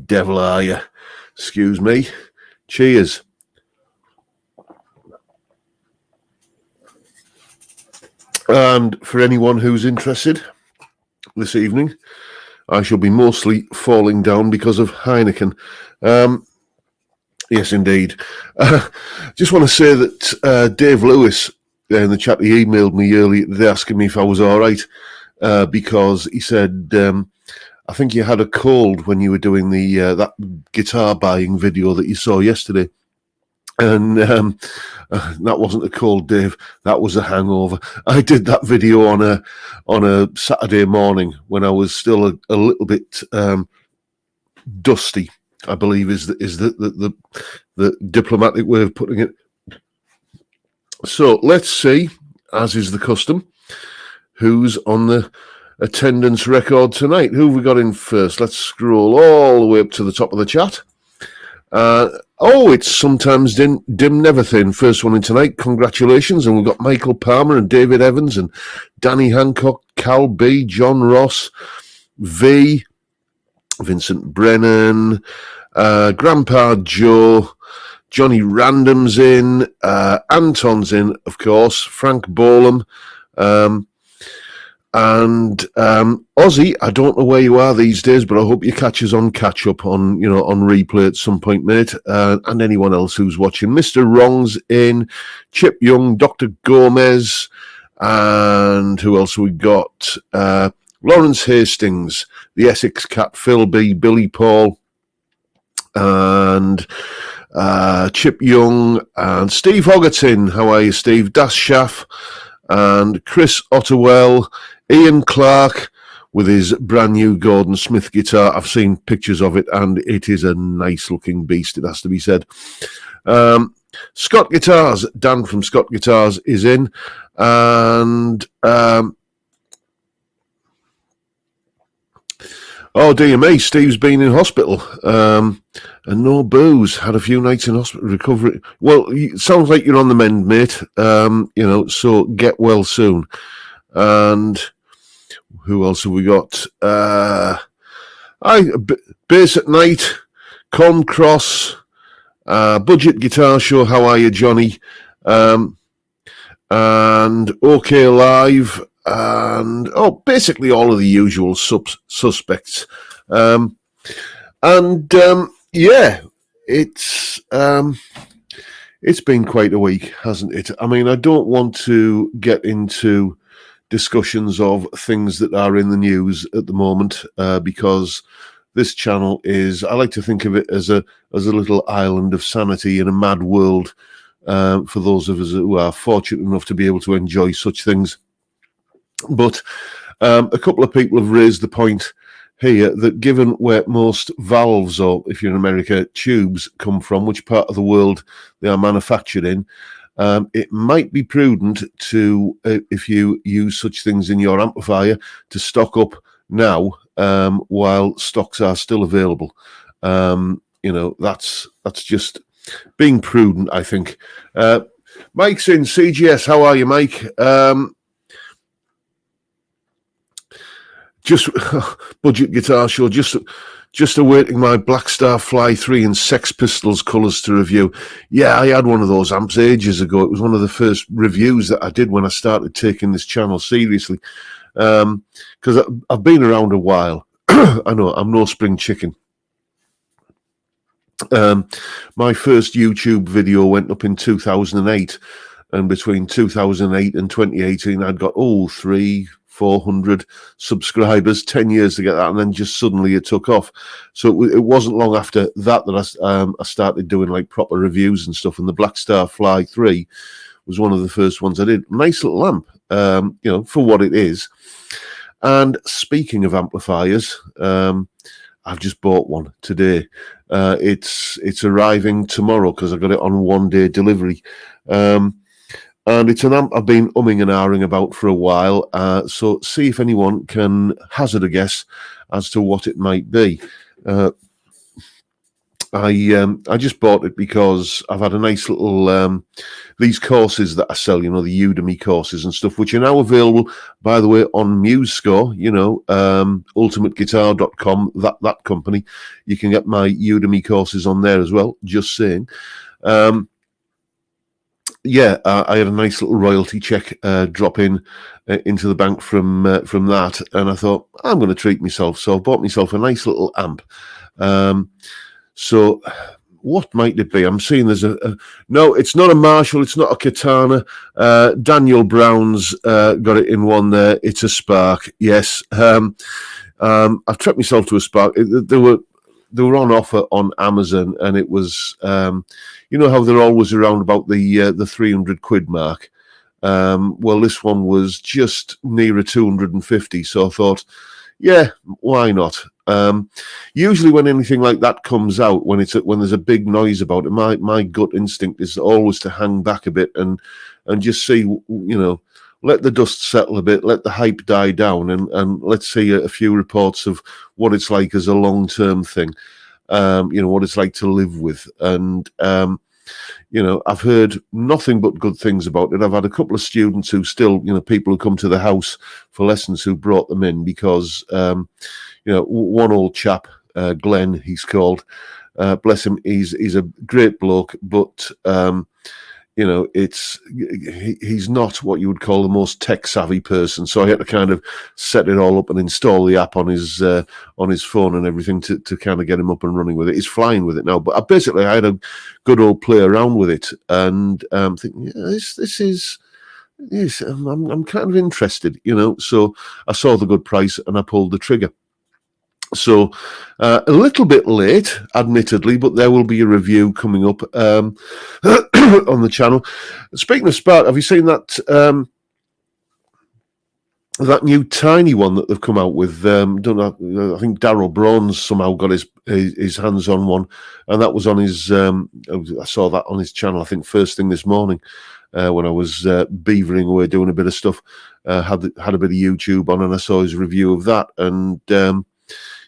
Devil are you? Excuse me. Cheers. And for anyone who's interested, this evening, I shall be mostly falling down because of Heineken. Yes, indeed. Just want to say that Dave Lewis in the chat, he emailed me earlier today asking me if I was all right, because he said, I think you had a cold when you were doing the that guitar buying video that you saw yesterday. And that wasn't a cold, Dave. That was a hangover. I did that video on a Saturday morning when I was still a little bit dusty, I believe is the diplomatic way of putting it. So let's see, as is the custom, who's on the attendance record tonight. Who have we got in first? Let's scroll all the way up to the top of the chat. It's sometimes dim, never thin. First one in tonight. Congratulations. And we've got Michael Palmer and David Evans and Danny Hancock, Cal B, John Ross, V, Vincent Brennan, Grandpa Joe, Johnny Random's in, Anton's in, of course, Frank Bolam, and Ozzy, I don't know where you are these days, but I hope you catch us on catch up on replay at some point, mate. And anyone else who's watching. Mr. Wrong's in, Chip Young, Dr. Gomez, and who else we got? Lawrence Hastings, the Essex Cat, Phil B, Billy Paul, and Chip Young, and Steve Hoggerton. How are you, Steve? Das Schaff, and Chris Ottewell, Ian Clark with his brand new Gordon Smith guitar. I've seen pictures of it and it is a nice looking beast, it has to be said. Scott Guitars, Dan from Scott Guitars is in, and oh dear me, Steve's been in hospital, and no booze, had a few nights in hospital recovery. Well, it sounds like you're on the mend, mate, so get well soon. And who else have we got? Bass at Night, Con Cross, Budget Guitar Show, how are you, Johnny? And OK Live, and basically all of the usual suspects. It's been quite a week, hasn't it? I mean, I don't want to get into discussions of things that are in the news at the moment, because this channel is, I like to think of it as a little island of sanity in a mad world, for those of us who are fortunate enough to be able to enjoy such things. But a couple of people have raised the point here that given where most valves, or if you're in America, tubes come from, which part of the world they are manufactured in, it might be prudent to, if you use such things in your amplifier, to stock up now while stocks are still available. That's just being prudent, I think. Mike's in CGS. How are you, Mike? Just Budget Guitar Show. Just awaiting my Black Star Fly 3 and Sex Pistols colours to review. Yeah, I had one of those amps ages ago. It was one of the first reviews that I did when I started taking this channel seriously. Because I've been around a while. I know, I'm no spring chicken. My first YouTube video went up in 2008. And between 2008 and 2018, I'd got, 400 subscribers, 10 years to get that, and then just suddenly it took off. So it wasn't long after that I started doing like proper reviews and stuff, and the Black Star Fly 3 was one of the first ones I did. Nice little amp, for what it is. And speaking of amplifiers, I've just bought one today. It's arriving tomorrow because I got it on one-day delivery. And it's an amp I've been umming and ahhing about for a while, so see if anyone can hazard a guess as to what it might be. I just bought it because I've had a nice little these courses that I sell, the Udemy courses and stuff, which are now available, by the way, on MuseScore, ultimateguitar.com, that company. You can get my Udemy courses on there as well, just saying. I had a nice little royalty check drop into the bank from that, and I thought, I'm going to treat myself. So I bought myself a nice little amp. So what might it be? I'm seeing there's no, it's not a Marshall, it's not a Katana. Daniel Brown's got it in one there. It's a Spark, yes. I've treated myself to a Spark. They were on offer on Amazon, and it was, you know how they're always around about the 300 quid mark. Well, this one was just nearer 250, so I thought, yeah, why not? Usually when anything like that comes out, when there's a big noise about it, my gut instinct is always to hang back a bit and just see, let the dust settle a bit, let the hype die down, and let's see a few reports of what it's like as a long-term thing, what it's like to live with. And I've heard nothing but good things about it. I've had a couple of students who still, people who come to the house for lessons who brought them in because, one old chap, Glenn, he's called, bless him, he's a great bloke, but, he's not what you would call the most tech-savvy person. So I had to kind of set it all up and install the app on his phone and everything to kind of get him up and running with it. He's flying with it now. But I had a good old play around with it, and thinking, this is. Yes, I'm kind of interested, So I saw the good price and I pulled the trigger. So a little bit late, admittedly, but there will be a review coming up on the channel. Speaking of Spark, have you seen that that new tiny one that they've come out with? I think Darryl Braun's somehow got his hands on one, and that was on his. I saw that on his channel, I think, first thing this morning when I was beavering away doing a bit of stuff. Had a bit of YouTube on, and I saw his review of that, and.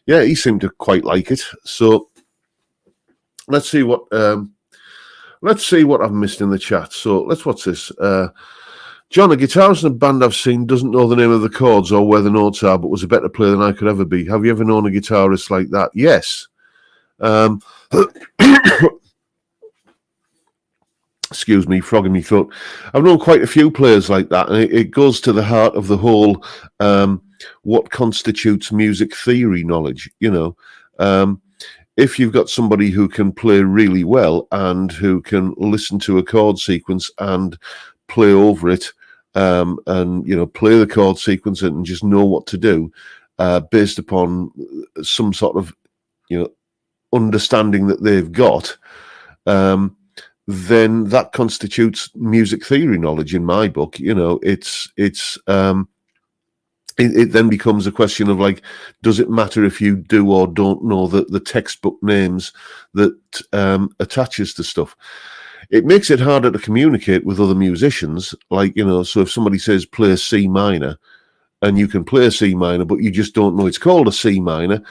Yeah, he seemed to quite like it. So let's see what I've missed in the chat. So what's this? John, a guitarist in a band I've seen doesn't know the name of the chords or where the notes are, but was a better player than I could ever be. Have you ever known a guitarist like that? Yes. Excuse me, frog in my throat. I've known quite a few players like that, and it goes to the heart of the whole what constitutes music theory knowledge. If you've got somebody who can play really well and who can listen to a chord sequence and play over it, and play the chord sequence and just know what to do based upon some sort of understanding that they've got, then that constitutes music theory knowledge in my book. It then becomes a question of, like, does it matter if you do or don't know the textbook names that attaches to stuff? It makes it harder to communicate with other musicians. Like, so if somebody says play C minor, and you can play a C minor, but you just don't know it's called a C minor,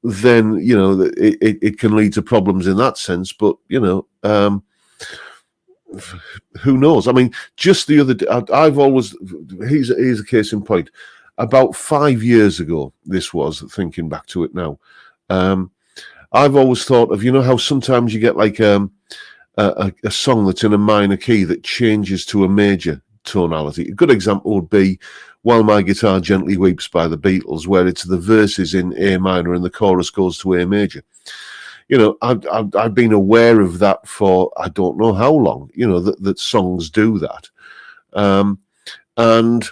then, it can lead to problems in that sense. But, who knows? I mean, just the other day, I've always, here's a case in point. About 5 years ago, this was, thinking back to it now, I've always thought of, how sometimes you get like a song that's in a minor key that changes to a major tonality. A good example would be While My Guitar Gently Weeps by the Beatles, where it's the verses in A minor and the chorus goes to A major. I've been aware of that for I don't know how long, that songs do that. And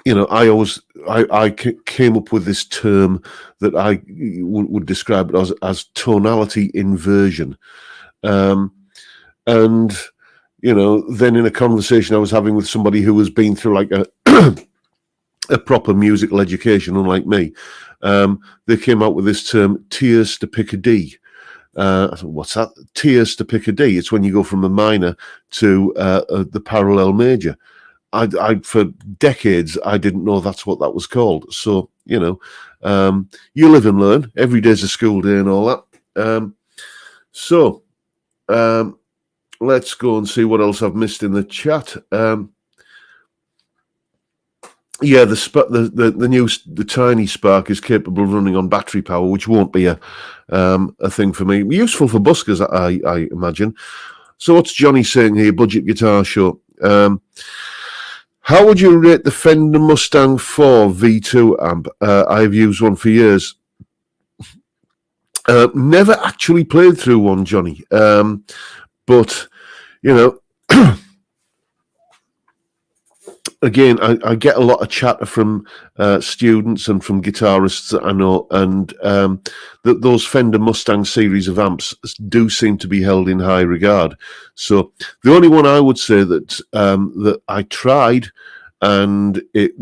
I came up with this term that I would describe it as tonality inversion. And, then in a conversation I was having with somebody who has been through like a proper musical education, unlike me, they came out with this term, tierce to pick a D. I thought, what's that? Tierce to pick a D. It's when you go from a minor to the parallel major. I for decades I didn't know that's what that was called. So you live and learn. Every day's a school day and all that. So let's go and see what else I've missed in the chat. Yeah, the tiny Spark is capable of running on battery power, which won't be a thing for me. Useful for buskers, I imagine. So what's Johnny saying here? Budget Guitar Show. How would you rate the Fender Mustang V2 amp? I've used one for years. Never actually played through one, Johnny. But, you know, again, I get a lot of chatter from students and from guitarists that I know, and those Fender Mustang series of amps do seem to be held in high regard. So the only one I would say that that I tried and it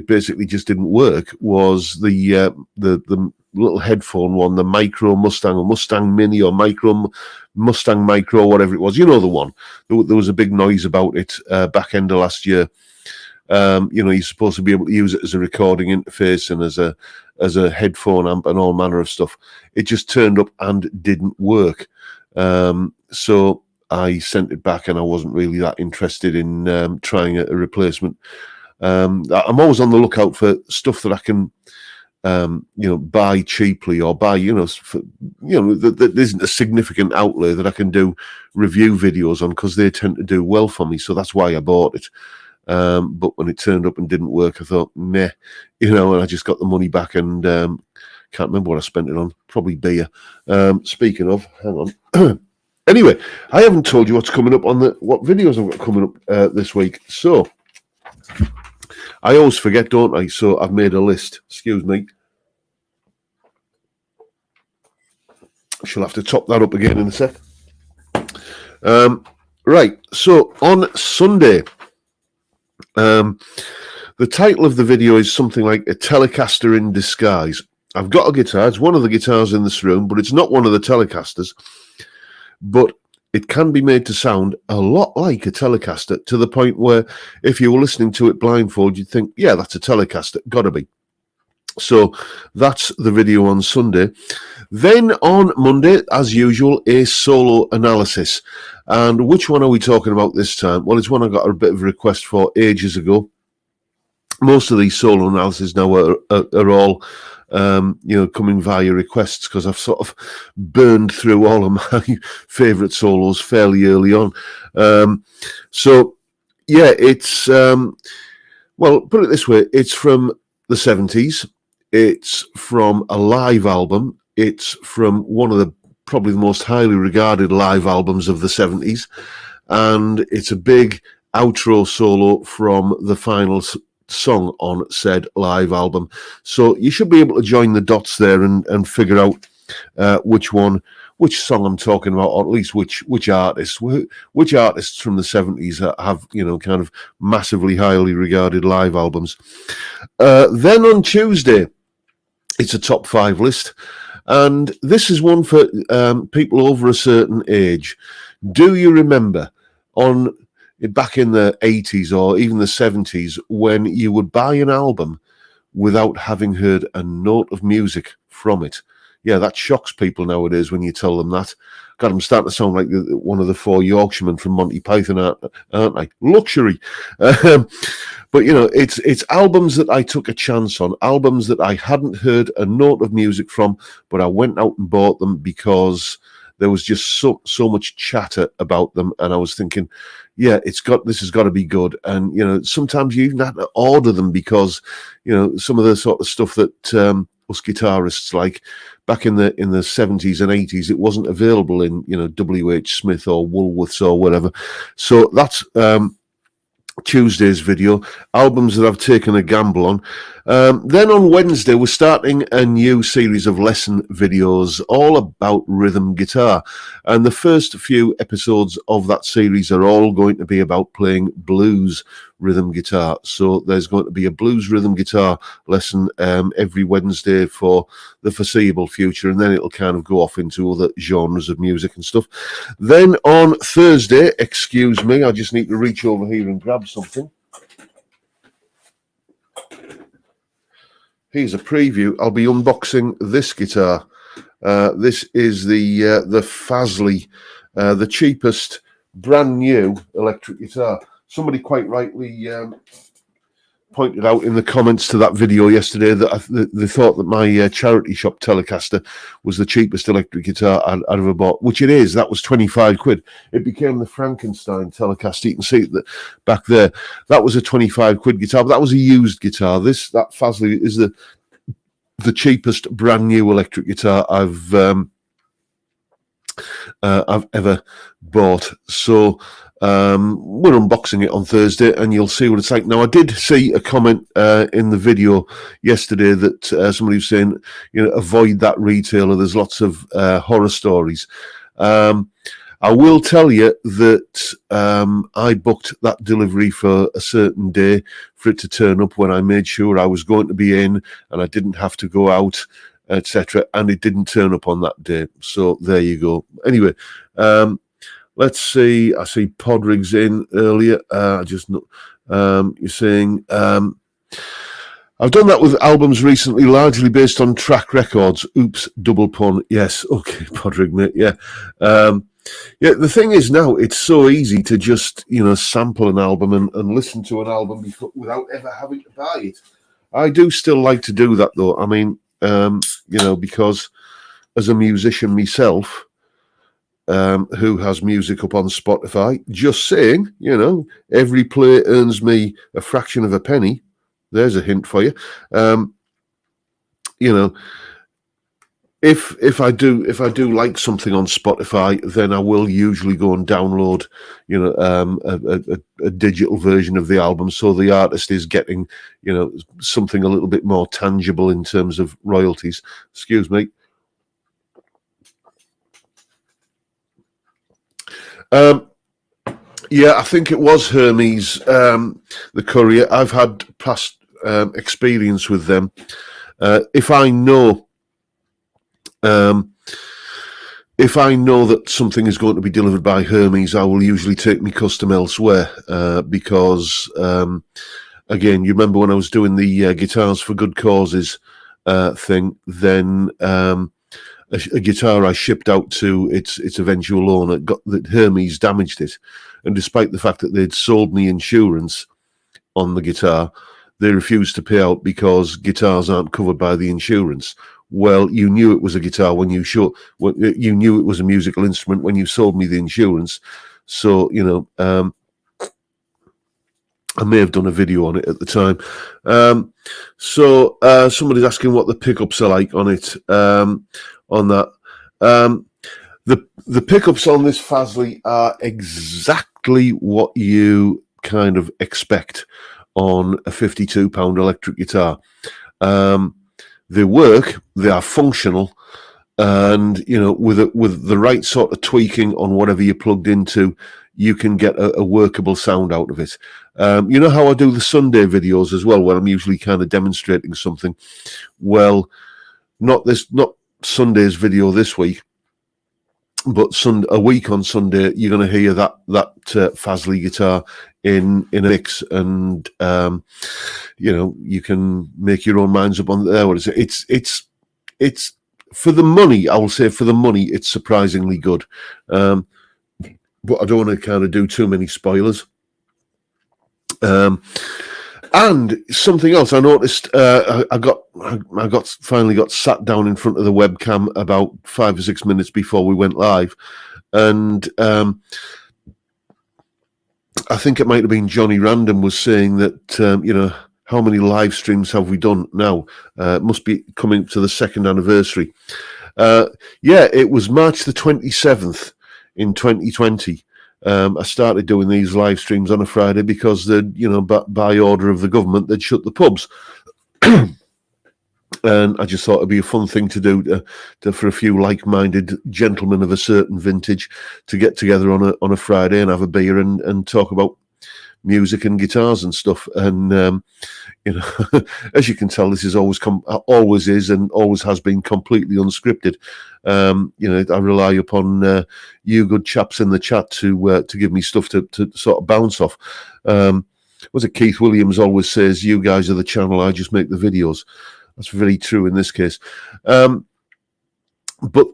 basically just didn't work was the little headphone one, the Micro Mustang or Mustang Mini or Mustang Micro, whatever it was. You know the one. There was a big noise about it back end of last year. You're supposed to be able to use it as a recording interface and as a headphone amp and all manner of stuff. It just turned up and didn't work. So I sent it back, and I wasn't really that interested in trying a replacement. I'm always on the lookout for stuff that I can, buy cheaply or buy, that isn't a significant outlay that I can do review videos on, because they tend to do well for me. So that's why I bought it. But when it turned up and didn't work, I thought, meh, and I just got the money back, and can't remember what I spent it on. Probably beer. Speaking of, hang on. Anyway, I haven't told you what's coming up on what videos I've got coming up this week. So I always forget, don't I? So I've made a list. Excuse me. She'll have to top that up again in a sec. Right. So on Sunday, the title of the video is something like A Telecaster in Disguise. I've got a guitar. It's one of the guitars in this room, but it's not one of the Telecasters. But it can be made to sound a lot like a Telecaster, to the point where if you were listening to it blindfold, you'd think, yeah, that's a Telecaster. Gotta be. So that's the video on Sunday. Then on Monday, as usual, a solo analysis. And which one are we talking about this time? Well, it's one I got a bit of a request for ages ago. Most of these solo analyses now are all coming via requests, because I've sort of burned through all of my favourite solos fairly early on. So yeah, it's well, put it this way: it's from the 70s. It's from a live album. It's from one of the probably the most highly regarded live albums of the 70s, and it's a big outro solo from the final song on said live album. So you should be able to join the dots there and figure out which song I'm talking about, or at least which artists from the 70s have kind of massively highly regarded live albums. Then on Tuesday, it's a top 5 list, and this is one for people over a certain age. Do you remember back in the 80s or even the 70s, when you would buy an album without having heard a note of music from it? Yeah, that shocks people nowadays when you tell them that. God, I'm starting to sound like one of the 4 Yorkshiremen from Monty Python, aren't I? Luxury. But, it's albums that I took a chance on, albums that I hadn't heard a note of music from, but I went out and bought them because there was just so much chatter about them, and I was thinking, yeah, this has got to be good. And sometimes you even have to order them because some of the sort of stuff that us guitarists like back in the 70s and 80s, it wasn't available in WH Smith or Woolworths or whatever. So that's Tuesday's video, albums that I've taken a gamble on. Then on Wednesday, we're starting a new series of lesson videos all about rhythm guitar, and the first few episodes of that series are all going to be about playing blues rhythm guitar. So there's going to be a blues rhythm guitar lesson every Wednesday for the foreseeable future, and then it'll kind of go off into other genres of music and stuff. Then on Thursday, excuse me, I just need to reach over here and grab something. Here's a preview. I'll be unboxing this guitar. This is the Fasley, the cheapest brand new electric guitar. Somebody quite rightly pointed out in the comments to that video yesterday that they thought that my charity shop Telecaster was the cheapest electric guitar I'd ever bought, which it is. That was 25 quid. It became the Frankenstein Telecaster. You can see it back there. That was a 25 quid guitar, but that was a used guitar. That Fasley is the cheapest brand new electric guitar I've ever bought. So we're unboxing it on Thursday, and you'll see what it's like. Now, I did see a comment in the video yesterday that somebody was saying, avoid that retailer. There's lots of horror stories. I will tell you that I booked that delivery for a certain day for it to turn up when I made sure I was going to be in and I didn't have to go out, etc. And it didn't turn up on that day. So there you go. Anyway, let's see. I see Podrick's in earlier. You're saying, I've done that with albums recently, largely based on track records. Oops, double pun. Yes. Okay, Podrick, mate. Yeah. Yeah, the thing is now, it's so easy to just, sample an album and listen to an album without ever having to buy it. I do still like to do that, though. I mean, because as a musician myself, who has music up on Spotify, just saying, every play earns me a fraction of a penny. There's a hint for you. If I do like something on Spotify, then I will usually go and download, a digital version of the album, so the artist is getting, something a little bit more tangible in terms of royalties. Excuse me. Yeah, I think it was Hermes, the courier. I've had past experience with them. If I know that something is going to be delivered by Hermes, I will usually take my custom elsewhere, because, again, you remember when I was doing the Guitars for Good Causes thing, then a guitar I shipped out to its eventual owner, that Hermes damaged it. And despite the fact that they'd sold me insurance on the guitar, they refused to pay out because guitars aren't covered by the insurance. Well, you knew it was a guitar when you knew it was a musical instrument when you sold me the insurance. So, I may have done a video on it at the time. So somebody's asking what the pickups are like on it, on that. The pickups on this Fasley are exactly what you kind of expect on a £52 electric guitar. They work, they are functional, and with the right sort of tweaking on whatever you're plugged into, you can get a workable sound out of it. You know how I do the Sunday videos as well, where I'm usually kind of demonstrating something. Well, not Sunday's video this week, but a week on Sunday, you're going to hear that Fasley guitar in a mix, and you can make your own minds up on there. What is it? It's for the money. I will say for the money, it's surprisingly good. But I don't want to kind of do too many spoilers. And something else I noticed, I finally got sat down in front of the webcam about 5 or 6 minutes before we went live, and I think it might have been Johnny Random was saying that how many live streams have we done now? It must be coming to the 2nd anniversary. Yeah, it was March the 27th in 2020. I started doing these live streams on a Friday because by order of the government, they'd shut the pubs. And I just thought it'd be a fun thing to do for a few like-minded gentlemen of a certain vintage to get together on a Friday and have a beer and talk about music and guitars and stuff. And as you can tell, this is always is and always has been completely unscripted. I rely upon you good chaps in the chat to give me stuff to sort of bounce off. Was it Keith Williams always says, "You guys are the channel, I just make the videos." That's very true in this case. but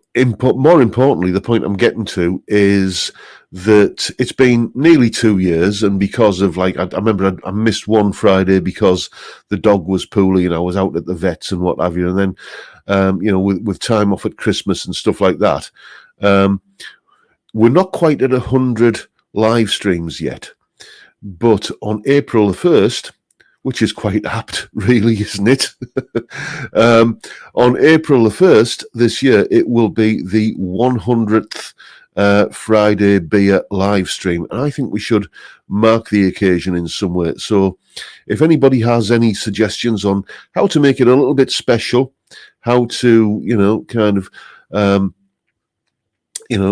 more importantly, the point I'm getting to is that it's been nearly 2 years, and because of I remember I missed one Friday because the dog was poorly and I was out at the vets and what have you, and then with time off at Christmas and stuff like that, we're not quite at 100 live streams yet, but on April the 1st, which is quite apt, really, isn't it? On April the 1st this year, it will be the 100th Friday Beer live stream. And I think we should mark the occasion in some way. So if anybody has any suggestions on how to make it a little bit special, how to,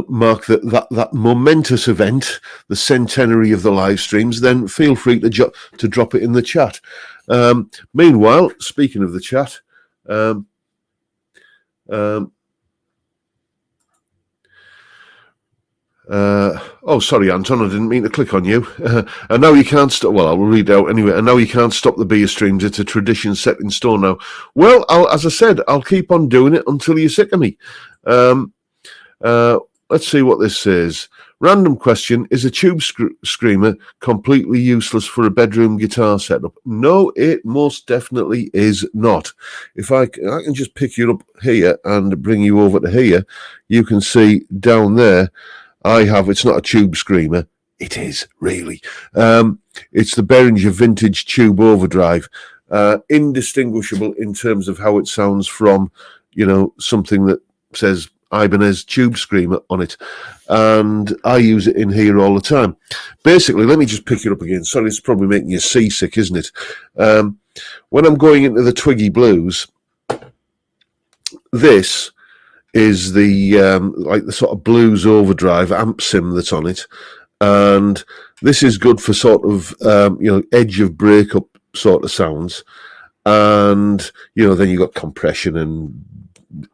mark that momentous event, the centenary of the live streams, then feel free to drop it in the chat. Meanwhile, speaking of the chat, oh, sorry, Anton, I didn't mean to click on you. And now you can't stop. Well, I will read out anyway. And now you can't stop the beer streams. It's a tradition set in stone now. Well, as I said, I'll keep on doing it until you're sick of me. Let's see what this says. Random question: is a tube screamer completely useless for a bedroom guitar setup? No, it most definitely is not. If I can just pick you up here and bring you over to here, you can see down there it's not a tube screamer. It is, really. It's the Behringer Vintage Tube Overdrive. Indistinguishable in terms of how it sounds from, something that says Ibanez Tube Screamer on it, and I use it in here all the time. Basically, let me just pick it up again. Sorry, it's probably making you seasick, isn't it? When I'm going into the Twiggy Blues, this is the the sort of blues overdrive amp sim that's on it, and this is good for sort of edge of breakup sort of sounds, and then you got compression and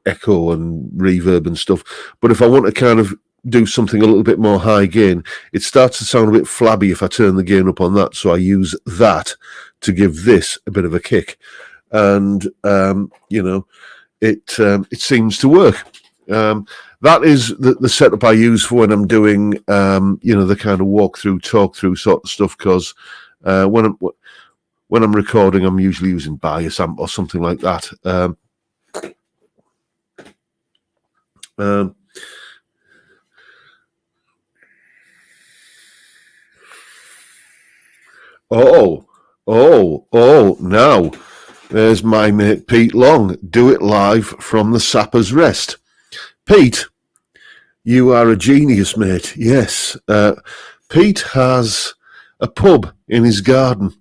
echo and reverb and stuff. But if I want to kind of do something a little bit more high gain, it starts to sound a bit flabby if I turn the gain up on that, so I use that to give this a bit of a kick, and it seems to work. That is the setup I use for when I'm doing the kind of walk through, talk through sort of stuff, because when I'm recording, I'm usually using bias amp or something like that. Now there's my mate Pete Long. Do it live from the Sapper's Rest. Pete, you are a genius, mate. Yes. Pete has a pub in his garden.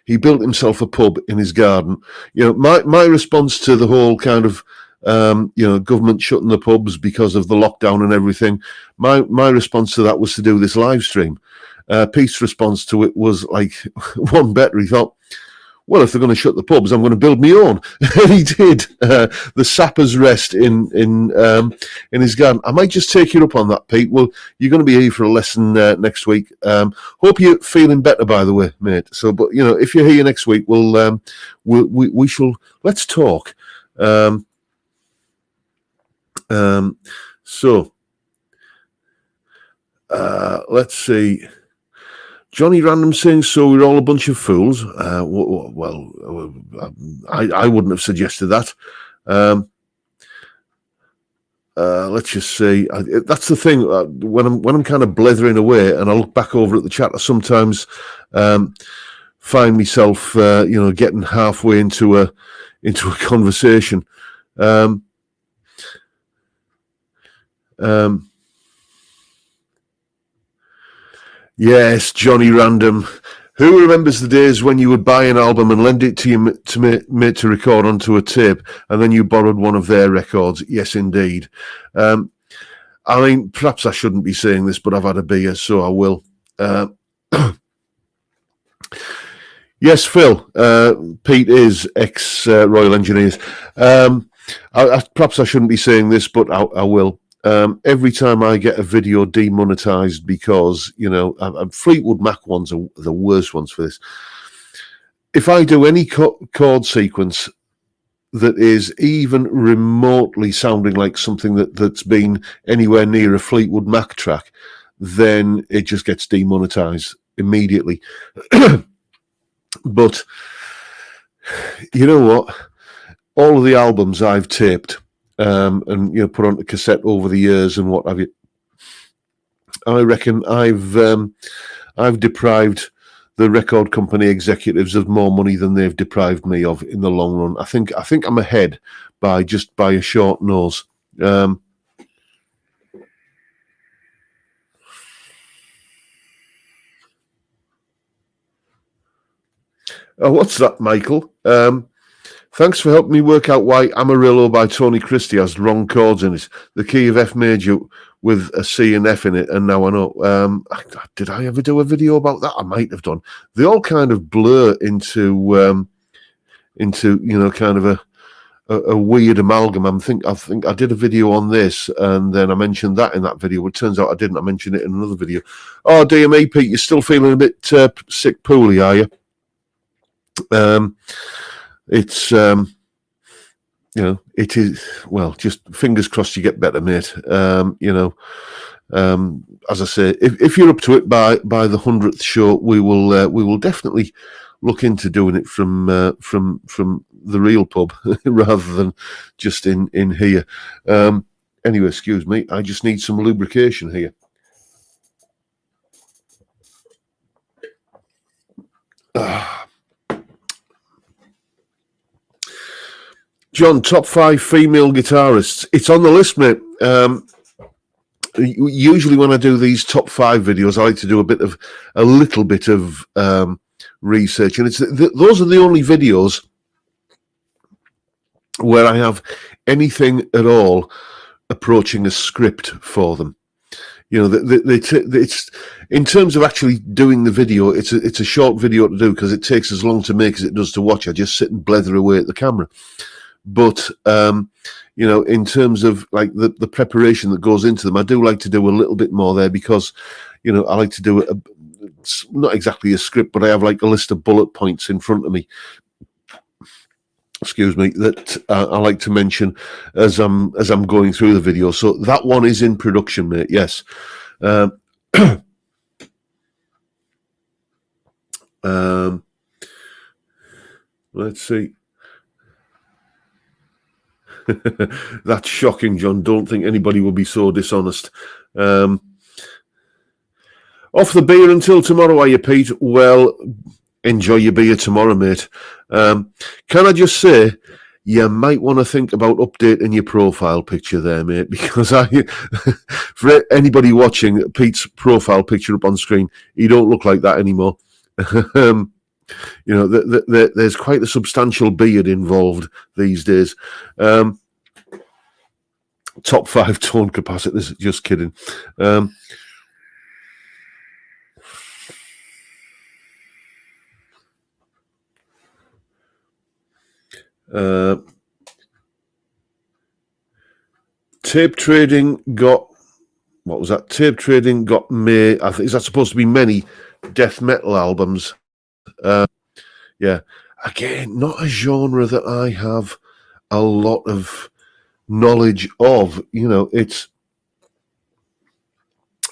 He built himself a pub in his garden. My response to the whole kind of government shutting the pubs because of the lockdown and everything, my response to that was to do this live stream. Pete's response to it was like one better. He thought, well, if they're going to shut the pubs, I'm going to build my own. And he did. The Sapper's Rest in his garden. I might just take you up on that, Pete. Well, you're going to be here for a lesson next week. Hope you're feeling better, by the way, mate. So, but if you're here next week, we shall let's talk. Let's see. Johnny Random saying, so we're all a bunch of fools. Well, I wouldn't have suggested that. Let's just see. That's the thing. When I'm kind of blethering away and I look back over at the chat, I sometimes find myself, getting halfway into a conversation. Yes, Johnny Random. Who remembers the days when you would buy an album and lend it to your mate to record onto a tape, and then you borrowed one of their records? Yes, indeed. I mean, perhaps I shouldn't be saying this, but I've had a beer, so I will. Yes, Phil. Pete is ex-Royal Engineers. Perhaps I shouldn't be saying this, but I will. Every time I get a video demonetized because, Fleetwood Mac ones are the worst ones for this. If I do any chord sequence that is even remotely sounding like something that's been anywhere near a Fleetwood Mac track, then it just gets demonetized immediately. But you know what? All of the albums I've taped and put onto cassette over the years and what have you, I reckon I've deprived the record company executives of more money than they've deprived me of in the long run. I think I'm ahead by a short nose. Oh, what's that, Michael? Thanks for helping me work out why Amarillo by Tony Christie has wrong chords in it. The key of F major with a C and F in it, and now I know. Did I ever do a video about that? I might have done. They all kind of blur into kind of a weird amalgam. I think I did a video on this, and then I mentioned that in that video. It turns out I didn't. I mentioned it in another video. Oh, DME Pete, you're still feeling a bit sick, poorly, are you? It's it is, well, just fingers crossed you get better, mate. As I say, if you're up to it by the 100th show, we will definitely look into doing it from the real pub rather than just in here. Anyway, excuse me, I just need some lubrication here. John, top 5 female guitarists. It's on the list, mate. Usually when I do these top 5 videos, I like to do a little bit of research, and those are the only videos where I have anything at all approaching a script for them. It's in terms of actually doing the video. It's a short video to do because it takes as long to make as it does to watch. I just sit and blether away at the camera. But in terms of like the preparation that goes into them, I do like to do a little bit more there because, I like to do not exactly a script, but I have like a list of bullet points in front of me. Excuse me, that I like to mention as I'm going through the video. So that one is in production, mate. Yes. Let's see. That's shocking, John. Don't think anybody will be so dishonest. Off the beer until tomorrow, are you, Pete? Well, enjoy your beer tomorrow, mate. Can I just say, you might want to think about updating your profile picture there, mate, because for anybody watching Pete's profile picture up on screen, he don't look like that anymore. There's quite a substantial beard involved these days. Top 5 tone capacitors, just kidding. Tape trading got, what was that? Tape trading got May. I think, is that supposed to be many death metal albums? Yeah, again, not a genre that I have a lot of knowledge of. It's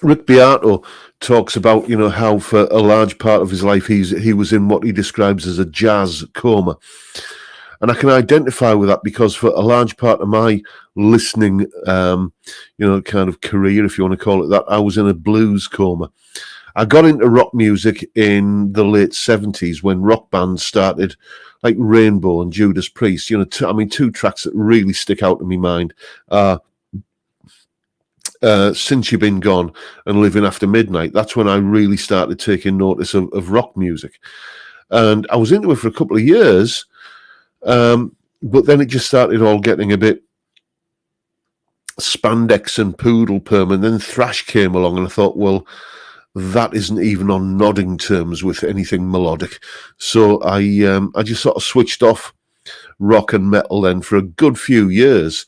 Rick Beato talks about how for a large part of his life he was in what he describes as a jazz coma, and I can identify with that because for a large part of my listening kind of career, if you want to call it that, I was in a blues coma. I got into rock music in the late 70s when rock bands started, like Rainbow and Judas Priest. Two tracks that really stick out in my mind are Since You've Been Gone and Living After Midnight. That's when I really started taking notice of rock music. And I was into it for a couple of years, but then it just started all getting a bit spandex and poodle perm, and then thrash came along, and I thought, well, that isn't even on nodding terms with anything melodic. So I just sort of switched off rock and metal then for a good few years.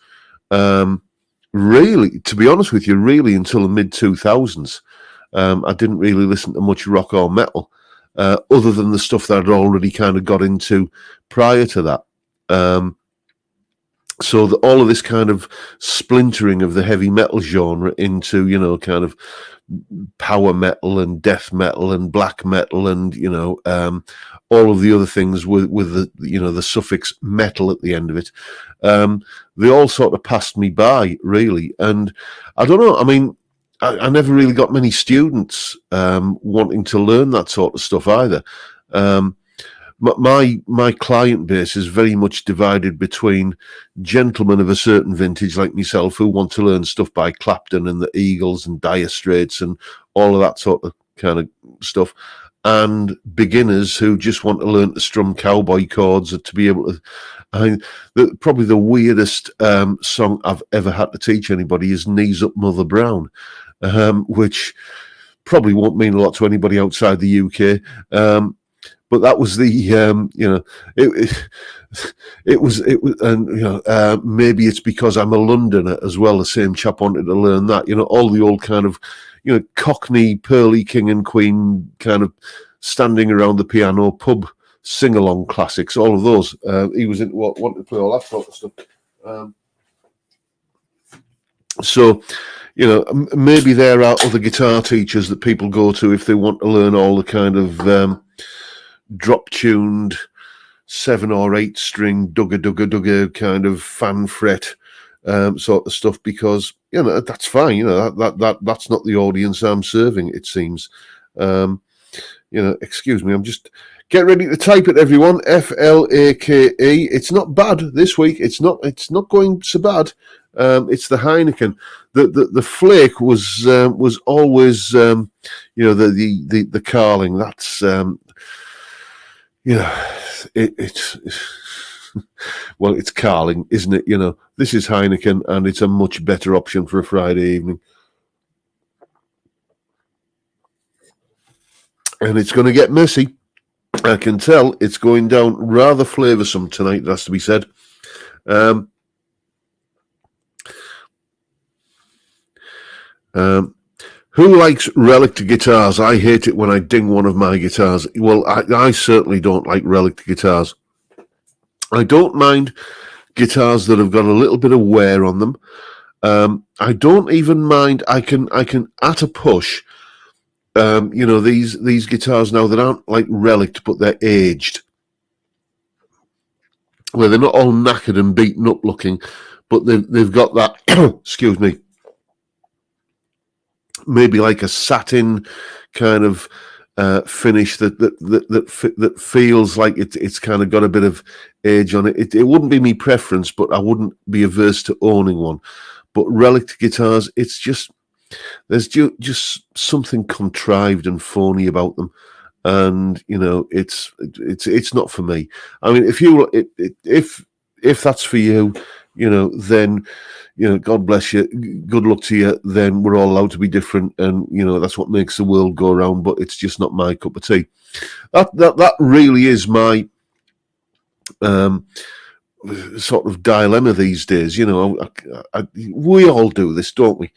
Really, to be honest with you, really until the mid-2000s. I didn't really listen to much rock or metal, other than the stuff that I'd already kind of got into prior to that. So all of this kind of splintering of the heavy metal genre into, kind of power metal and death metal and black metal and, all of the other things with the, the suffix metal at the end of it. They all sort of passed me by, really. And I don't know, I mean, I never really got many students wanting to learn that sort of stuff either. My client base is very much divided between gentlemen of a certain vintage like myself who want to learn stuff by Clapton and the Eagles and Dire Straits and all of that sort of kind of stuff, and beginners who just want to learn to strum cowboy chords to be able to. Probably the weirdest song I've ever had to teach anybody is Knees Up Mother Brown, which probably won't mean a lot to anybody outside the UK. But that was the, it was, and maybe it's because I'm a Londoner as well. The same chap wanted to learn that, all the old kind of, Cockney, Pearly King and Queen kind of standing around the piano pub sing along classics. All of those. He was into wanted to play all that sort of stuff. So, maybe there are other guitar teachers that people go to if they want to learn all the kind of drop-tuned 7 or 8 string dugga kind of fan fret sort of stuff, because that's fine. That's not the audience I'm serving, it seems. Excuse me, I'm just get ready to type it, everyone. FLAKE. It's not bad this week. It's not going so bad. It's the Heineken. The flake was always the Carling. That's it's well, it's Carling, isn't it? This is Heineken, and it's a much better option for a Friday evening. And it's going to get messy. I can tell it's going down rather flavoursome tonight, it has to be said. Who likes Relic guitars? I hate it when I ding one of my guitars. Well, I certainly don't like Relic guitars. I don't mind guitars that have got a little bit of wear on them. I don't even mind. I can at a push. These guitars now that aren't like Relic, but they're aged, where they're not all knackered and beaten up looking, but they've got that. Excuse me. Maybe like a satin kind of finish that feels like it's kind of got a bit of age on it. It wouldn't be my preference, but I wouldn't be averse to owning one. But Relic guitars, it's just there's just something contrived and phony about them, and it's not for me. I mean, if that's for you, then. God bless you. Good luck to you. Then we're all allowed to be different, and that's what makes the world go round. But it's just not my cup of tea. That really is my sort of dilemma these days. We all do this, don't we?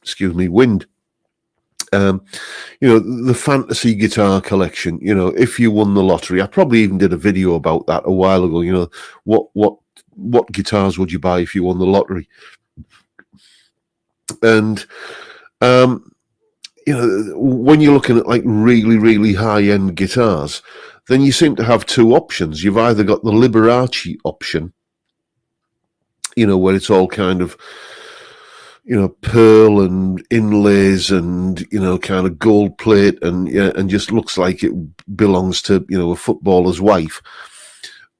Excuse me, wind. The fantasy guitar collection. If you won the lottery, I probably even did a video about that a while ago. What guitars would you buy if you won the lottery? And when you're looking at like really, really high-end guitars, then you seem to have two options. You've either got the Liberace option, where it's all kind of pearl and inlays and kind of gold plate and just looks like it belongs to a footballer's wife.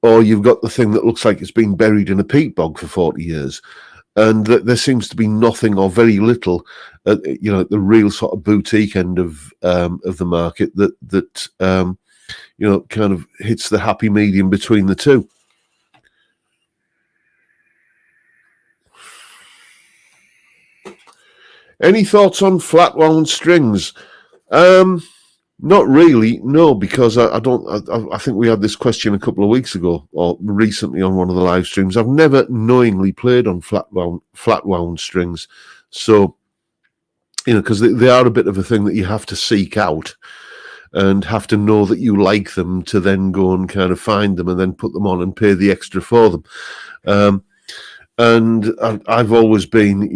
Or you've got the thing that looks like it's been buried in a peat bog for 40 years. And there seems to be nothing or very little at the real sort of boutique end of the market that kind of hits the happy medium between the two. Any thoughts on flat wound strings? Not really, no, because I think we had this question a couple of weeks ago or recently on one of the live streams. I've never knowingly played on flat wound strings. So, because they are a bit of a thing that you have to seek out. and have to know that you like them to then go and kind of find them and then put them on and pay the extra for them. And I've always been,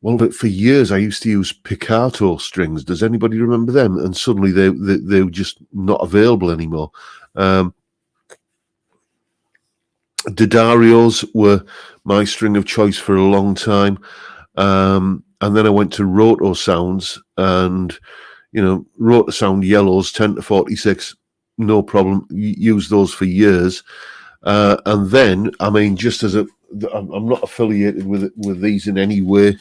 well, but for years I used to use piccato strings. Does anybody remember them? And suddenly they were just not available anymore. Didarios were my string of choice for a long time. And then I went to roto sounds, and roto sound yellows 10 to 46, no problem. Use those for years. And then, I mean, just as I'm not affiliated with these in any way.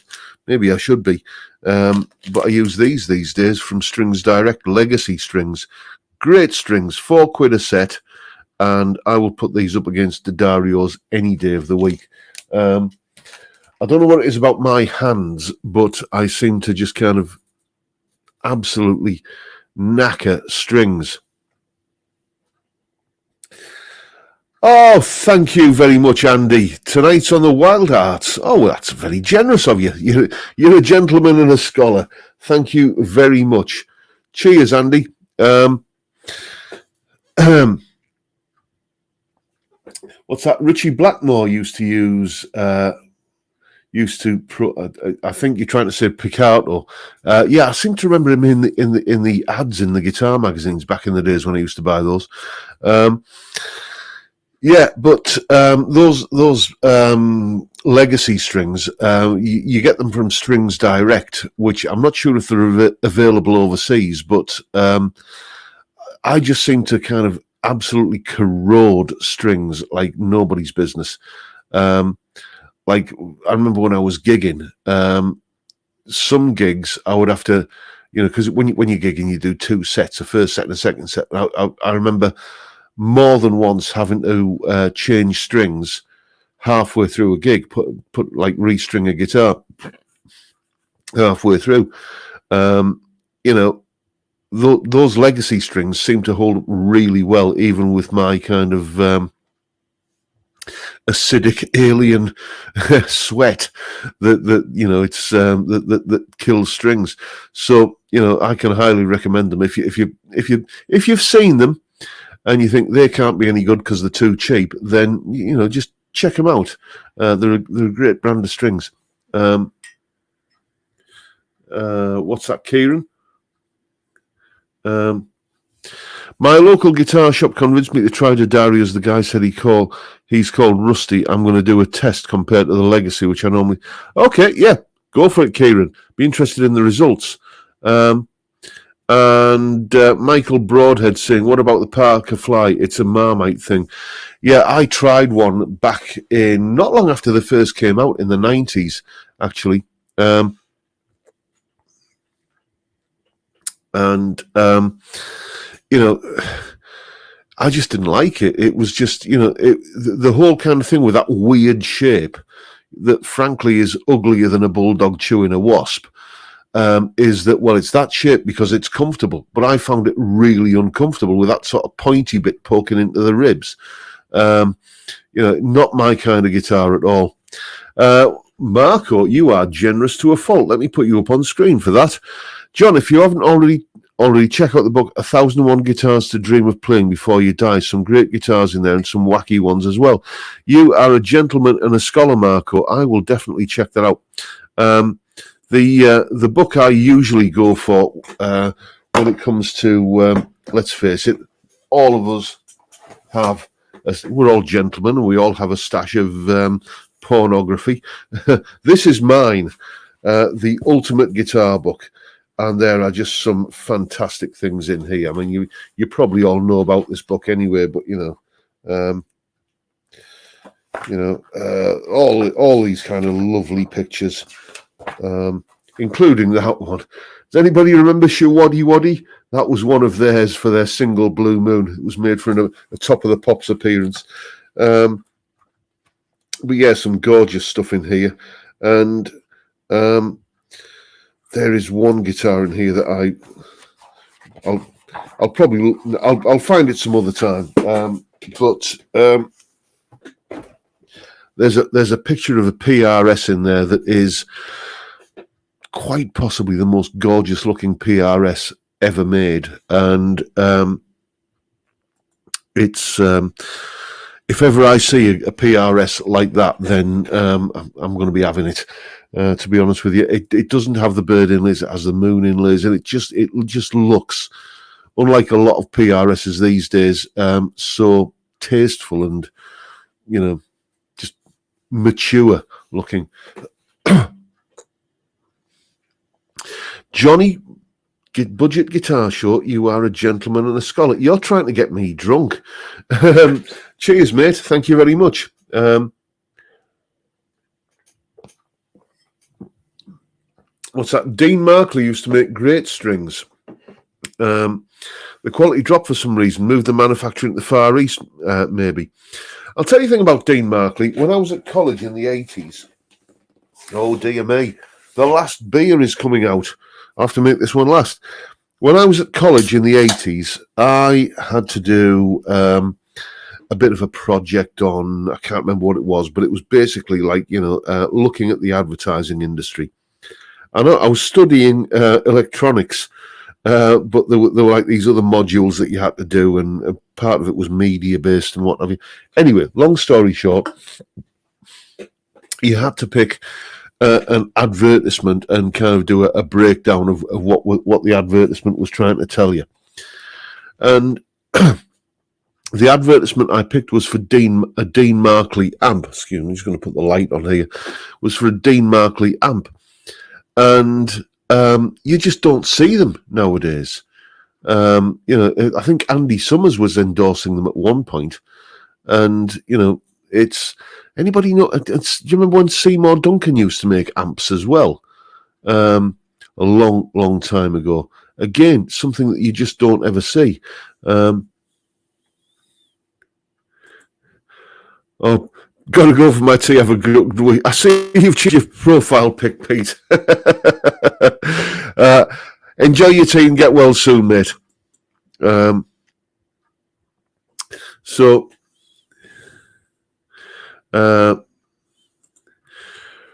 Maybe I should be, but I use these days from Strings Direct, Legacy strings. Great strings, £4 a set, and I will put these up against the Darios any day of the week. I don't know what it is about my hands, but I seem to just kind of absolutely knacker strings. Oh, thank you very much, Andy. Tonight's on the Wild Arts. Oh, well, that's very generous of you. You're a gentleman and a scholar. Thank you very much. Cheers, Andy. What's that? Richie Blackmore used to use. I think you're trying to say piccato. Yeah, I seem to remember him in the ads in the guitar magazines back in the days when I used to buy those. Yeah, but those legacy strings, you get them from Strings Direct, which I'm not sure if they're available overseas, but I just seem to kind of absolutely corrode strings like nobody's business. Like, I remember when I was gigging, some gigs I would have to, because when you're gigging, you do 2 sets, a first set and a second set. I remember more than once having to change strings halfway through a gig, put like restring a guitar halfway through. Those legacy strings seem to hold really well, even with my kind of acidic alien sweat that kills strings. So I can highly recommend them if you've seen them and you think they can't be any good because they're too cheap, then just check them out. They're a great brand of strings. What's that, Kieran? My local guitar shop convinced me to try Didarios. The guy said he's called Rusty. I'm going to do a test compared to the Legacy, which I normally... Okay, yeah, go for it, Kieran. Be interested in the results. And Michael Broadhead saying, what about the Parker Fly? It's a Marmite thing. Yeah, I tried one back in, not long after they first came out, in the 90s, actually. I just didn't like it. It was just, the whole kind of thing with that weird shape that frankly is uglier than a bulldog chewing a wasp, is that, well, it's that shape because it's comfortable, but I found it really uncomfortable with that sort of pointy bit poking into the ribs. Not my kind of guitar at all. Marco, you are generous to a fault. Let me put you up on screen for that. John, if you haven't already check out the book 1001 Guitars to Dream of Playing Before You Die. Some great guitars in there and some wacky ones as well. You are a gentleman and a scholar, Marco. I will definitely check that out. The book I usually go for when it comes to, let's face it, all of us have, we're all gentlemen and we all have a stash of pornography. This is mine, the Ultimate Guitar Book. And there are just some fantastic things in here. I mean, you probably all know about this book anyway, but all these kind of lovely pictures, including that one. Does anybody remember Shawaddy Waddy? That was one of theirs for their single Blue Moon. It was made for a Top of the Pops appearance. But yeah, some gorgeous stuff in here, and there is one guitar in here that I'll find it some other time. But there's a picture of a PRS in there that is quite possibly the most gorgeous looking PRS ever made, and it's if ever I see a PRS like that, then I'm going to be having it. To be honest with you, it doesn't have the bird inlays; it has the moon inlays, and it just looks, unlike a lot of PRSs these days, so tasteful and just mature looking. Johnny, Budget Guitar Show, you are a gentleman and a scholar. You're trying to get me drunk. Cheers, mate. Thank you very much. What's that? Dean Markley used to make great strings. The quality dropped for some reason, moved the manufacturing to the Far East, maybe. I'll tell you a thing about Dean Markley. When I was at college in the 80s, oh dear me, the last beer is coming out. I have to make this one last. When I was at college in the 80s, I had to do a bit of a project on, I can't remember what it was, but it was basically like, looking at the advertising industry. I know I was studying electronics, but there were like these other modules that you had to do, and part of it was media-based and what have you. Anyway, long story short, you had to pick an advertisement and kind of do a breakdown of what the advertisement was trying to tell you. And the advertisement I picked was for a Dean Markley amp. Excuse me, I'm just going to put the light on here. Was for a Dean Markley amp. And you just don't see them nowadays. I think Andy Summers was endorsing them at one point. And, it's... Anybody know? Do you remember when Seymour Duncan used to make amps as well? A long, long time ago. Again, something that you just don't ever see. Got to go for my tea. Have a good. I see you've changed your profile pic, Pete. Enjoy your tea and get well soon, mate.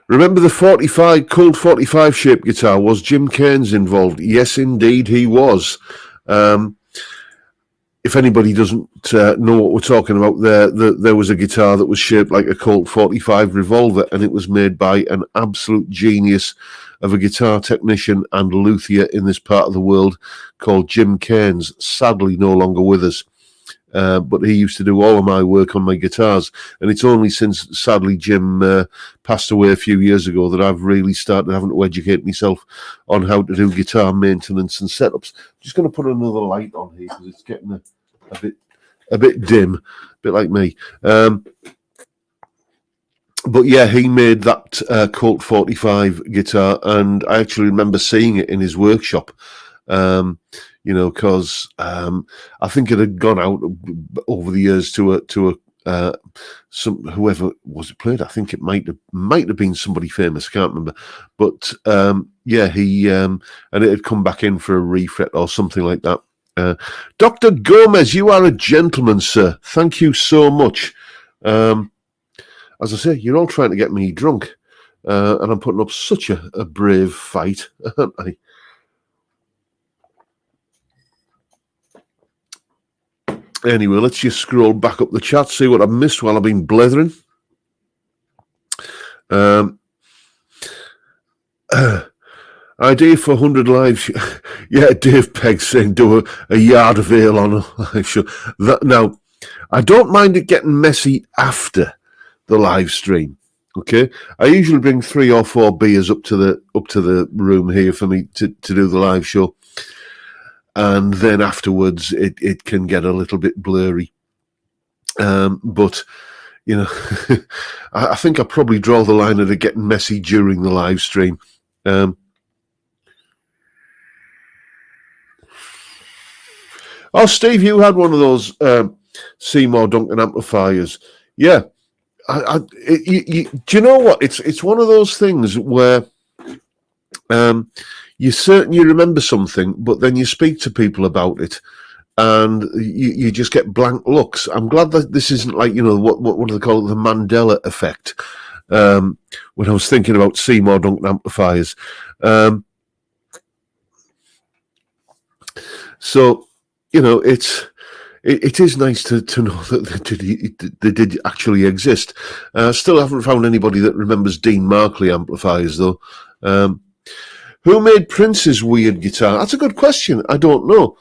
Remember the Colt 45 shaped guitar? Was Jim Cairns involved? Yes, indeed, he was. If anybody doesn't know what we're talking about, there was a guitar that was shaped like a Colt 45 revolver, and it was made by an absolute genius of a guitar technician and luthier in this part of the world called Jim Cairns, sadly no longer with us. But he used to do all of my work on my guitars, and it's only since, sadly, Jim passed away a few years ago that I've really started having to educate myself on how to do guitar maintenance and setups. I'm just going to put another light on here because it's getting a bit dim, a bit like me. But yeah, he made that Colt 45 guitar, and I actually remember seeing it in his workshop. Because I think it had gone out over the years to whoever was it played. I think it might have been somebody famous. I can't remember, but he and it had come back in for a refret or something like that. Dr. Gomez, you are a gentleman, sir. Thank you so much. As I say, you're all trying to get me drunk, and I'm putting up such a brave fight, aren't I? Anyway, let's just scroll back up the chat, see what I've missed while I've been blethering. Idea for 100 live. Yeah, Dave Pegg saying do a yard of ale on a live show. Now, I don't mind it getting messy after the live stream. Okay, I usually bring 3 or 4 beers up to the room here for me to do the live show. And then afterwards, it can get a little bit blurry. But, I think I probably draw the line at it getting messy during the live stream. Oh, Steve, you had one of those Seymour Duncan amplifiers. Yeah. Do you know what? It's one of those things where... you remember something, but then you speak to people about it, and you just get blank looks. I'm glad that this isn't like what do they call it, the Mandela effect. When I was thinking about Seymour Duncan amplifiers, So, you know, it is nice to know that they did actually exist. Still haven't found anybody that remembers Dean Markley amplifiers, though. Who made Prince's weird guitar? That's a good question. I don't know.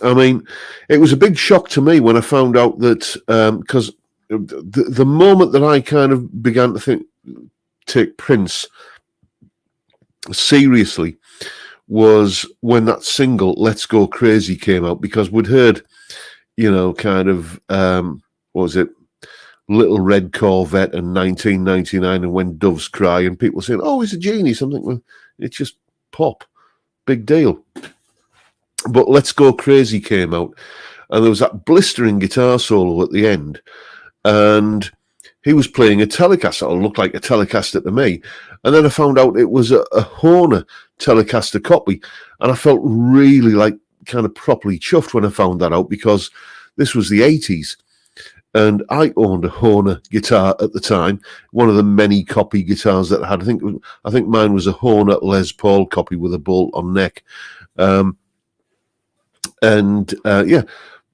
I mean, it was a big shock to me when I found out that, because the moment that I kind of began to take Prince seriously was when that single "Let's Go Crazy" came out, because we'd heard, you know, kind of what was it, Little Red Corvette and 1999 and When Doves Cry, and people saying, "Oh, he's a genius." I'm thinking, well, it's just pop, big deal. But "Let's Go Crazy" came out, and there was that blistering guitar solo at the end, and he was playing a Telecaster, or looked like a Telecaster to me. And then I found out it was a Horner Telecaster copy, and I felt really like kind of properly chuffed when I found that out, because this was the 80s, and I owned a Horner guitar at the time, one of the many copy guitars that I had. I think mine was a Horner Les Paul copy with a bolt-on neck. Yeah,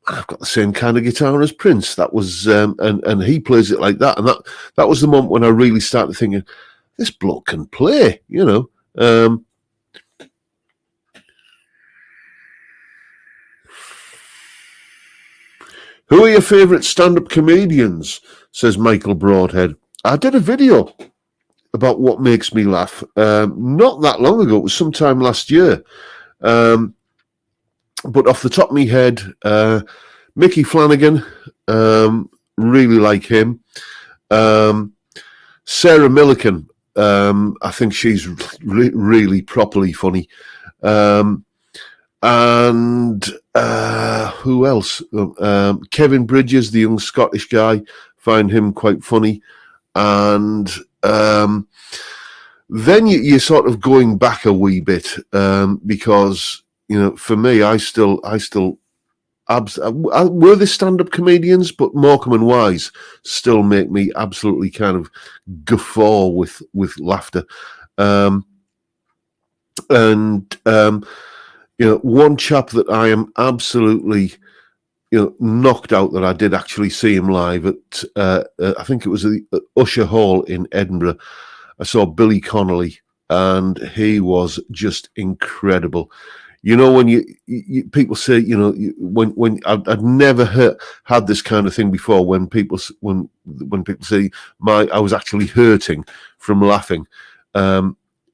I've got the same kind of guitar as Prince. That was, and he plays it like that. And that was the moment when I really started thinking, this bloke can play, you know. Who are your favourite stand-up comedians? Says Michael Broadhead. I did a video about what makes me laugh not that long ago. It was sometime last year. But off the top of my head, Mickey Flanagan, really like him. Sarah Millican, I think she's really properly funny. And who else? Kevin Bridges, the young Scottish guy, find him quite funny. And then you're sort of going back a wee bit, because, you know, for me, I still were the stand-up comedians, but Morecambe and Wise still make me absolutely kind of guffaw with laughter. You know, one chap that I am absolutely, you know, knocked out that I did actually see him live at, I think it was at Usher Hall in Edinburgh. I saw Billy Connolly, and he was just incredible. You know, when you people say, you know, when I'd never had this kind of thing before, when people say I was actually hurting from laughing.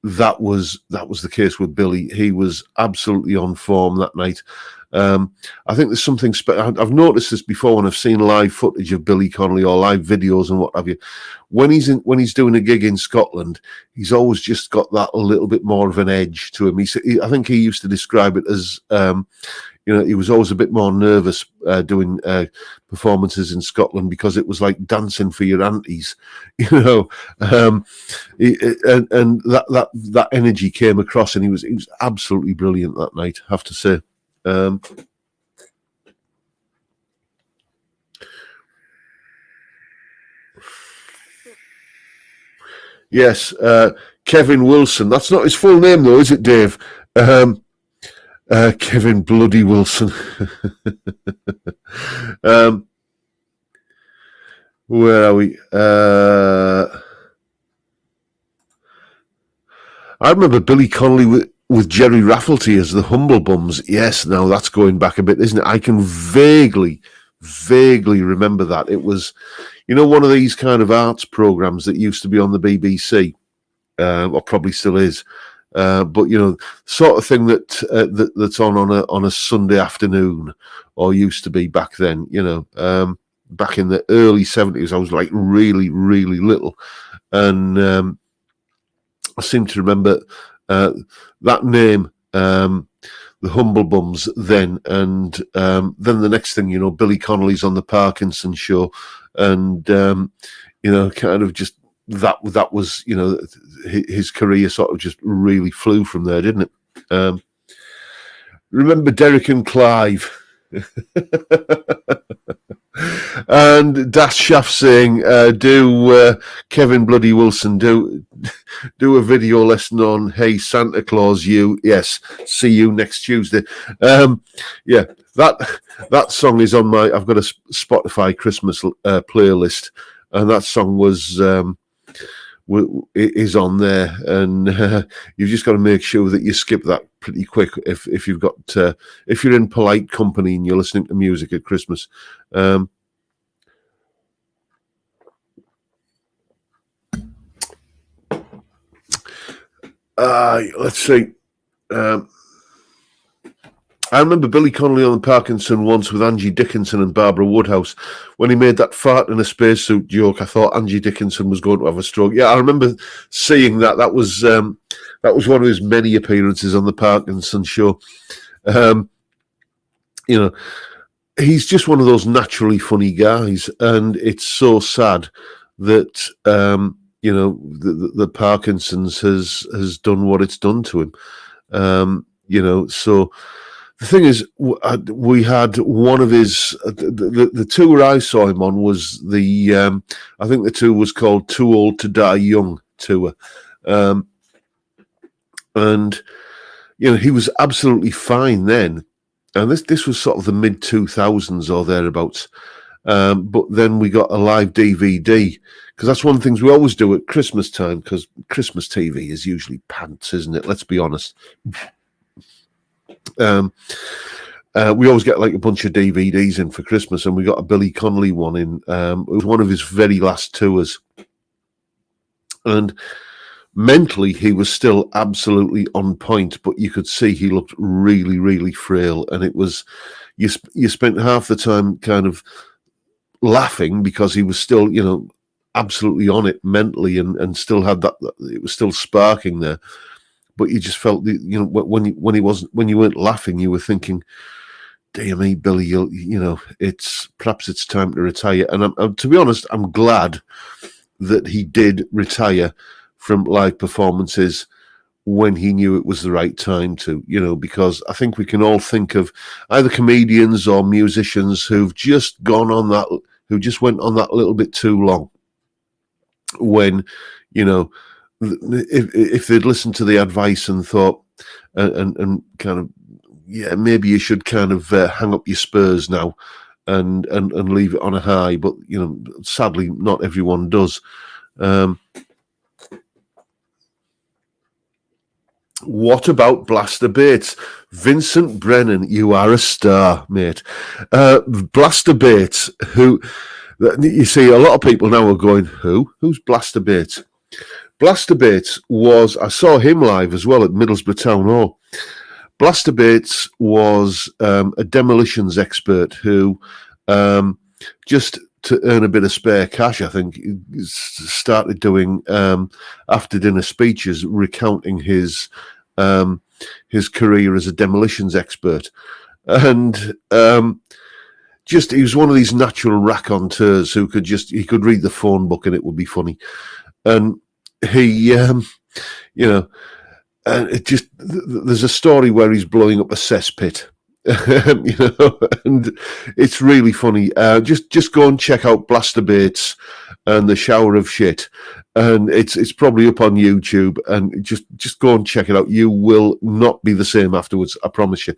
That was the case with Billy. He was absolutely on form that night. I think there's something I've noticed this before when I've seen live footage of Billy Connolly or live videos and what have you. When he's doing a gig in Scotland, he's always just got that a little bit more of an edge to him. I think he used to describe it as, you know, he was always a bit more nervous doing performances in Scotland, because it was like dancing for your aunties, you know. And that energy came across, and he was absolutely brilliant that night, I have to say. Yes, Kevin Wilson. That's not his full name, though, is it, Dave? Kevin Bloody Wilson. Where are we? I remember Billy Connolly with Jerry Rafferty as the Humble Bums. Yes, now that's going back a bit, isn't it? I can vaguely remember that. It was, you know, one of these kind of arts programs that used to be on the BBC, or probably still is. But, you know, sort of thing that's on a Sunday afternoon, or used to be back then, you know. Back in the early 70s, I was like really little, and I seem to remember that name, the Humble Bums, then, and then the next thing, you know, Billy Connolly's on the Parkinson show, and you know, kind of just that was, you know, his career sort of just really flew from there, didn't it? Remember Derek and Clive? And Dash Shaft saying, do Kevin Bloody Wilson, do do a video lesson on Hey Santa Claus, you. Yes, see you next Tuesday. Yeah, that song is on my. I've got a Spotify Christmas playlist, and that song is on there, and you've just got to make sure that you skip that pretty quick if you've got if you're in polite company and you're listening to music at Christmas. Let's see. I remember Billy Connolly on the Parkinson once with Angie Dickinson and Barbara Woodhouse. When he made that fart in a spacesuit joke, I thought Angie Dickinson was going to have a stroke. Yeah, I remember seeing that. That was one of his many appearances on the Parkinson show. You know, he's just one of those naturally funny guys, and it's so sad that you know the Parkinson's has done what it's done to him. You know, so. The thing is, we had one of his the tour I saw him on was the I think the tour was called "Too Old to Die Young" tour, and you know he was absolutely fine then, and this was sort of the mid 2000s or thereabouts. But then we got a live DVD because that's one of the things we always do at Christmas time because Christmas TV is usually pants, isn't it? Let's be honest. We always get like a bunch of DVDs in for Christmas, and we got a Billy Connolly one in. It was one of his very last tours, and mentally he was still absolutely on point, but you could see he looked really, really frail, and it was you spent half the time kind of laughing because he was still, you know, absolutely on it mentally, and still had that. It was still sparking there. But you just felt, you know, when you weren't laughing, you were thinking, "Dear me, Billy, you know, perhaps it's time to retire." And to be honest, I'm glad that he did retire from live performances when he knew it was the right time to, you know, because I think we can all think of either comedians or musicians who've just went on that little bit too long. When, you know. If they'd listened to the advice and thought, and kind of, yeah, maybe you should kind of hang up your spurs now, and leave it on a high. But you know, sadly, not everyone does. What about Blaster Bates? Vincent Brennan, you are a star, mate. Blaster Bates, who you see, a lot of people now are going, who's Blaster Bates? Blaster Bates I saw him live as well at Middlesbrough Town Hall. Blaster Bates was a demolitions expert who, just to earn a bit of spare cash, I think, started doing after dinner speeches recounting his career as a demolitions expert. And he was one of these natural raconteurs who could read the phone book and it would be funny. And he, you know, and there's a story where he's blowing up a cesspit, you know, and it's really funny. Just go and check out Blaster Bates and the Shower of Shit, and it's probably up on YouTube, and just go and check it out. You will not be the same afterwards, I promise you.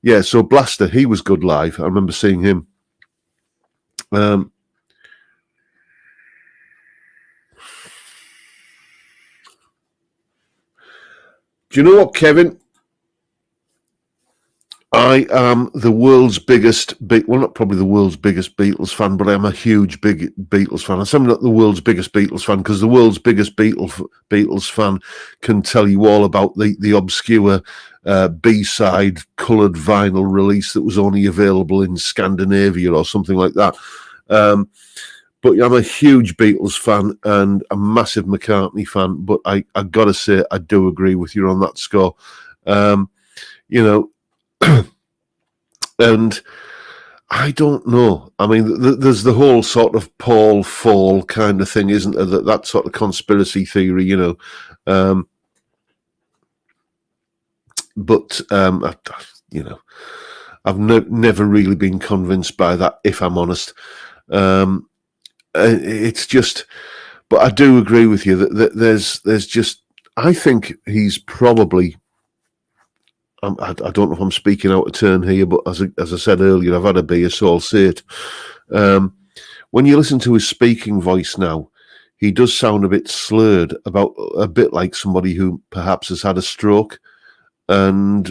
Yeah, so Blaster, he was good live. I remember seeing him. Do you know what, Kevin? I am the world's biggest, not probably the world's biggest Beatles fan, but I'm a huge big Beatles fan. I'm not the world's biggest Beatles fan because the world's biggest Beatles fan can tell you all about the obscure B-side coloured vinyl release that was only available in Scandinavia or something like that. But I'm a huge Beatles fan and a massive McCartney fan. But I got to say, I do agree with you on that score. You know, and I don't know. I mean, there's the whole sort of Paul Fall kind of thing, isn't there? That sort of conspiracy theory, you know. But you know, I've never really been convinced by that, if I'm honest. It's just, But I do agree with you that there's just, I think he's probably, I don't know if I'm speaking out of turn here, but as I said earlier, I've had a beer, so I'll say it. When you listen to his speaking voice now, he does sound a bit slurred, a bit like somebody who perhaps has had a stroke, and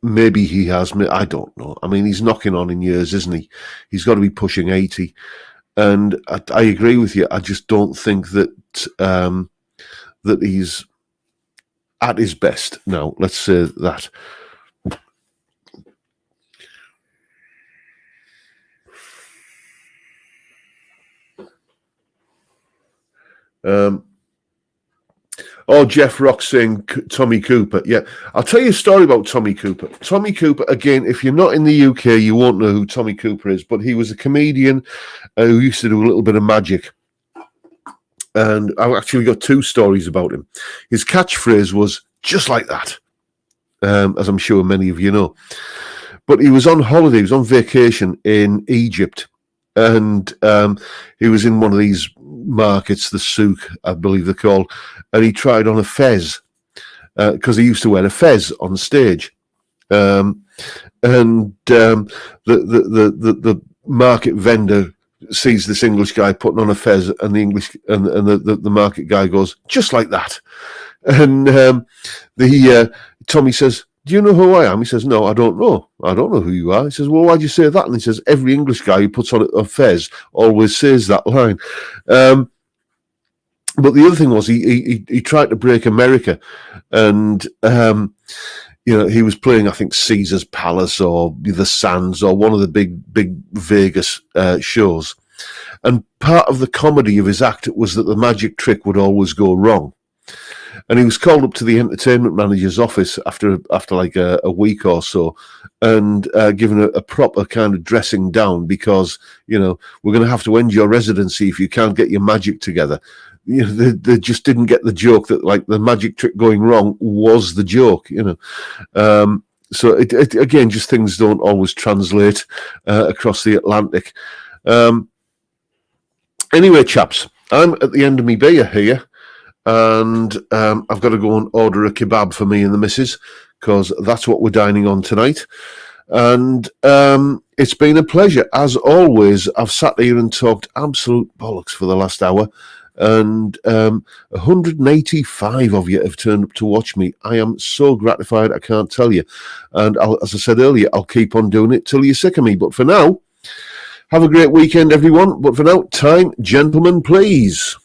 maybe he has. I don't know. I mean, he's knocking on in years, isn't he? He's got to be pushing 80. And I agree with you. I just don't think that that he's at his best now. Let's say that. Jeff Rock saying Tommy Cooper. Yeah, I'll tell you a story about Tommy Cooper. Tommy Cooper, again, if you're not in the UK, you won't know who Tommy Cooper is, but he was a comedian who used to do a little bit of magic. And I've actually got two stories about him. His catchphrase was just like that, as I'm sure many of you know. But he was on holiday, he was on vacation in Egypt. And he was in one of these markets, the souk, I believe they're called, and he tried on a fez because he used to wear a fez on stage. The market vendor sees this English guy putting on a fez, and the market guy goes, just like that. And Tommy says, do you know who I am? He says, no, I don't know. I don't know who you are. He says, well, why'd you say that? And he says, every English guy who puts on a fez always says that line. But the other thing was he tried to break America. And, he was playing, I think, Caesar's Palace or the Sands or one of the big Vegas shows. And part of the comedy of his act was that the magic trick would always go wrong. And he was called up to the entertainment manager's office after like a week or so, and given a proper kind of dressing down because, we're going to have to end your residency if you can't get your magic together. They just didn't get the joke that like the magic trick going wrong was the joke, So it again, just things don't always translate across the Atlantic. Anyway, chaps, I'm at the end of my beer here. And I've got to go and order a kebab for me and the missus because that's what we're dining on tonight. And it's been a pleasure. As always, I've sat here and talked absolute bollocks for the last hour. And 185 of you have turned up to watch me. I am so gratified, I can't tell you. And as I said earlier, I'll keep on doing it till you're sick of me. But for now, have a great weekend, everyone. But for now, time, gentlemen, please.